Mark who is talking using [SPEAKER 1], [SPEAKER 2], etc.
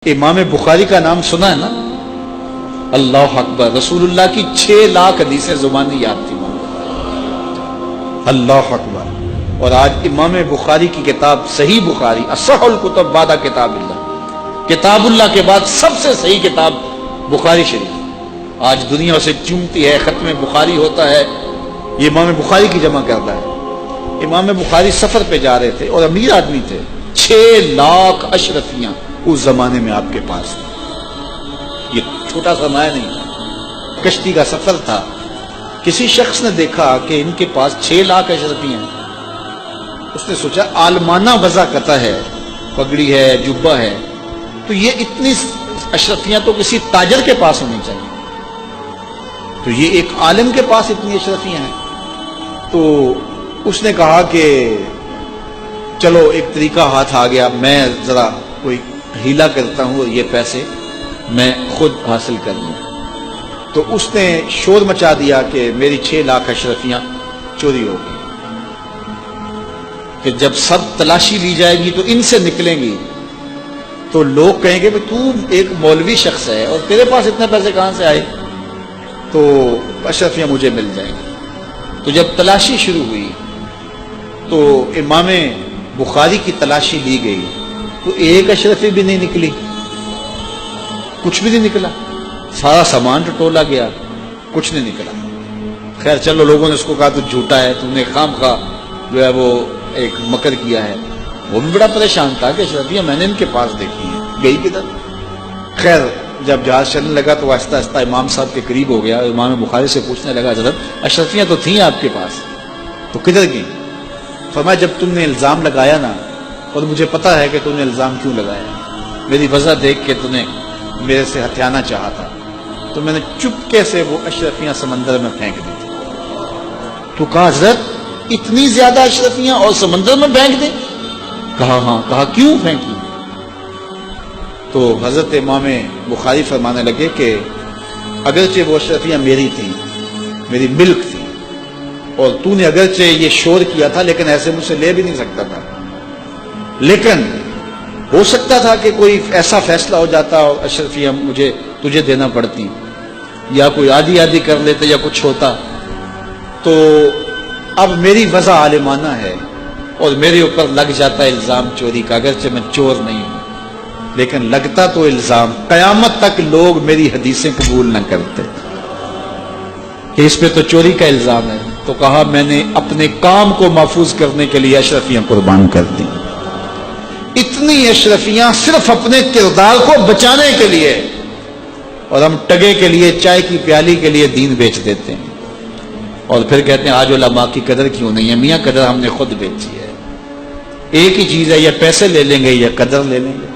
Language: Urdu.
[SPEAKER 1] امام بخاری کا نام سنا ہے نا؟ اللہ اکبر، رسول اللہ کی 6 لاکھ حدیثیں زبانی یاد تھی۔ اللہ اکبر۔ اور آج امام بخاری کی کتاب صحیح بخاری، اصح الکتب بعد کتاب اللہ، کتاب اللہ کے بعد سب سے صحیح کتاب بخاری شریف آج دنیا اسے چومتی ہے۔ ختم بخاری ہوتا ہے، یہ امام بخاری کی جمع کرتا ہے۔ امام بخاری سفر پہ جا رہے تھے اور امیر آدمی تھے، 6 لاکھ اشرفیاں اس زمانے میں آپ کے پاس، یہ چھوٹا سرمایہ نہیں تھا، کشتی کا سفر تھا۔ کسی شخص نے دیکھا کہ ان کے پاس 6 لاکھ اشرفیاں ہیں، اس نے سوچا عالمانہ وضع قطع ہے، پگڑی ہے، جبہ ہے، تو یہ اتنی اشرفیاں تو کسی تاجر کے پاس ہونی چاہیے، تو یہ ایک عالم کے پاس اتنی اشرفیاں ہیں۔ تو اس نے کہا کہ چلو ایک طریقہ ہاتھ آ گیا، میں ذرا کوئی ہیلا کرتا ہوں اور یہ پیسے میں خود حاصل کر لوں۔ تو اس نے شور مچا دیا کہ میری 6 لاکھ اشرفیاں چوری ہو گئی، کہ جب سب تلاشی لی جائے گی تو ان سے نکلیں گی تو لوگ کہیں گے کہ تو ایک مولوی شخص ہے اور تیرے پاس اتنے پیسے کہاں سے آئے، تو اشرفیاں مجھے مل جائیں گی۔ تو جب تلاشی شروع ہوئی تو امام بخاری کی تلاشی لی گئی تو ایک اشرفی بھی نہیں نکلی، کچھ بھی نہیں نکلا، سارا سامان ٹٹولا گیا، کچھ نہیں نکلا۔ خیر چلو، لوگوں نے اس کو کہا تو جھوٹا ہے، تو نے خام خواہ جو ہے وہ ایک مکر کیا ہے۔ وہ بھی بڑا پریشان تھا کہ اشرفیاں میں نے ان کے پاس دیکھی ہیں، گئی کدھر؟ خیر جب جہاز چلنے لگا تو آہستہ آہستہ امام صاحب کے قریب ہو گیا، امام بخاری سے پوچھنے لگا حضرت اشرفیاں تو تھیں آپ کے پاس، تو کدھر گئیں؟ فرمایا جب تم نے الزام لگایا نا، اور مجھے پتا ہے کہ تم نے الزام کیوں لگایا، میری وجہ دیکھ کے تم نے میرے سے ہتھیانا چاہا تھا، تو میں نے چپکے سے وہ اشرفیاں سمندر میں پھینک دی تھی۔ تو کہا حضرت اتنی زیادہ اشرفیاں اور سمندر میں پھینک دیں؟ کہا ہاں۔ کہا کیوں پھینکی؟ تو حضرت امام بخاری فرمانے لگے کہ اگرچہ وہ اشرفیاں میری تھیں، میری ملک تھی، اور تو نے اگرچہ یہ شور کیا تھا لیکن ایسے مجھ سے لے بھی نہیں سکتا تھا، لیکن ہو سکتا تھا کہ کوئی ایسا فیصلہ ہو جاتا اور اشرفیاں مجھے تجھے دینا پڑتی، یا کوئی آدھی آدھی کر لیتے یا کچھ ہوتا، تو اب میری وضع عالمانہ ہے اور میرے اوپر لگ جاتا الزام چوری کا، اگرچہ میں چور نہیں ہوں لیکن لگتا تو الزام، قیامت تک لوگ میری حدیثیں قبول نہ کرتے کہ اس پہ تو چوری کا الزام ہے۔ تو کہا میں نے اپنے کام کو محفوظ کرنے کے لیے اشرفیاں قربان کر دی، اتنی اشرفیاں صرف اپنے کردار کو بچانے کے لیے، اور ہم ٹگے کے لیے، چائے کی پیالی کے لیے دین بیچ دیتے ہیں، اور پھر کہتے ہیں آج علماء کی قدر کیوں نہیں ہے؟ میاں قدر ہم نے خود بیچی ہے، ایک ہی چیز ہے، یا پیسے لے لیں گے یا قدر لے لیں گے۔